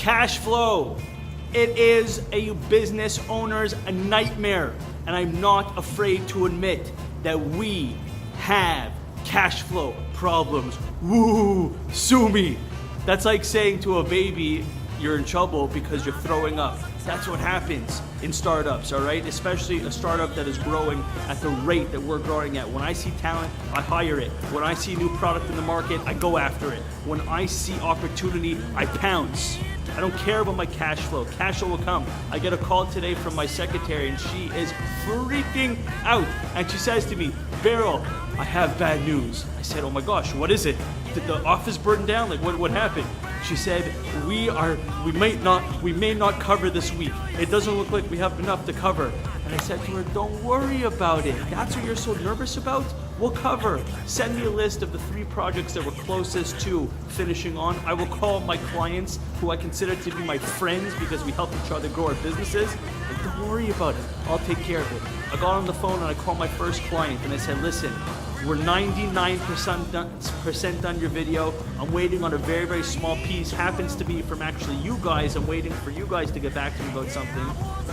Cash flow. It is a business owner's nightmare. And I'm not afraid to admit that we have cash flow problems. Woo, sue me. That's like saying to a baby, you're in trouble because you're throwing up. That's what happens in startups, all right? Especially a startup that is growing at the rate that we're growing at. When I see talent, I hire it. When I see new product in the market, I go after it. When I see opportunity, I pounce. I don't care about my cash flow. Cash flow will come. I get a call today from my secretary and she is freaking out. And she says to me, Beryl, I have bad news. I said, oh my gosh, what is it? Did the office burn down? Like what happened? She said, we may not cover this week. It doesn't look like we have enough to cover. And I said to her, don't worry about it. That's what you're so nervous about? We'll cover. Send me a list of the 3 projects that we're closest to finishing on. I will call my clients who I consider to be my friends because we help each other grow our businesses. And don't worry about it. I'll take care of it. I got on the phone and I called my first client and I said, listen, we're 99% done your video. I'm waiting on a very, very small piece. Happens to be from actually you guys. I'm waiting for you guys to get back to me about something.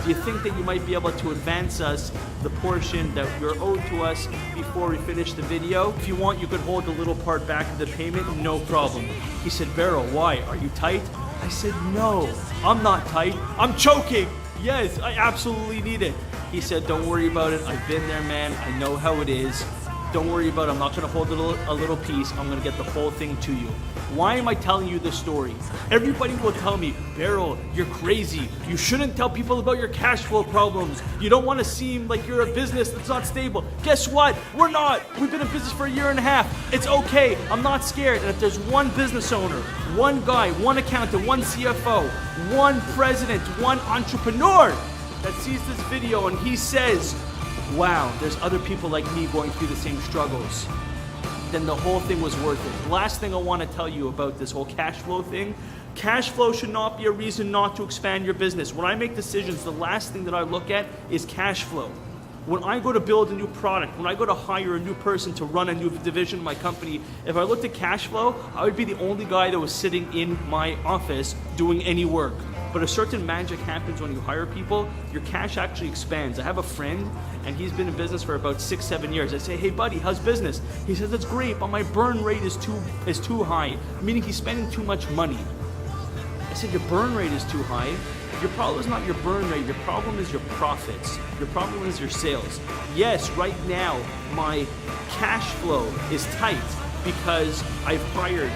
Do you think that you might be able to advance us the portion that you're owed to us before we finish the video? If you want, you could hold a little part back of the payment, no problem. He said, Beryl, why? Are you tight? I said, no, I'm not tight. I'm choking. Yes, I absolutely need it. He said, don't worry about it. I've been there, man. I know how it is. Don't worry about it. I'm not going to hold a little piece. I'm going to get the whole thing to you. Why am I telling you this story? Everybody will tell me, Beryl, you're crazy. You shouldn't tell people about your cash flow problems. You don't want to seem like you're a business that's not stable. Guess what? We're not. We've been in business for 1.5 years. It's okay. I'm not scared. And if there's one business owner, one guy, one accountant, one CFO, one president, one entrepreneur that sees this video and he says, wow, there's other people like me going through the same struggles, then the whole thing was worth it. Last thing I want to tell you about this whole cash flow thing, cash flow should not be a reason not to expand your business. When I make decisions, the last thing that I look at is cash flow. When I go to build a new product, when I go to hire a new person to run a new division of my company, if I looked at cash flow, I would be the only guy that was sitting in my office doing any work. But a certain magic happens when you hire people, your cash actually expands. I have a friend and he's been in business for about 6-7 years. I say, hey buddy, how's business? He says, it's great, but my burn rate is too high, meaning he's spending too much money. I said, your burn rate is too high. Your problem is not your burn rate, your problem is your profits. Your problem is your sales. Yes, right now, my cash flow is tight because I've hired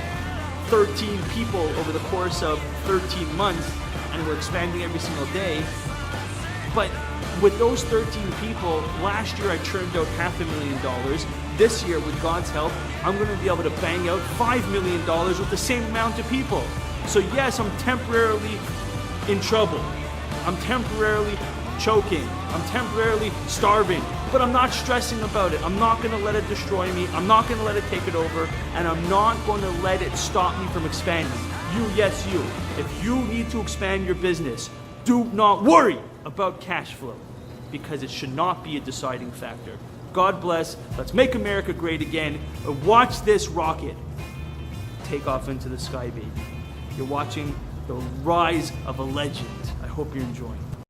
13 people over the course of 13 months and we're expanding every single day. But with those 13 people, last year I churned out $500,000. This year, with God's help, I'm gonna be able to bang out $5 million with the same amount of people. So yes, I'm temporarily in trouble. I'm temporarily choking. I'm temporarily starving, but I'm not stressing about it. I'm not gonna let it destroy me. I'm not gonna let it take it over, and I'm not gonna let it stop me from expanding. You, yes, you. If you need to expand your business, do not worry about cash flow because it should not be a deciding factor. God bless. Let's make America great again. Watch this rocket take off into the sky, baby. You're watching the rise of a legend. I hope you're enjoying.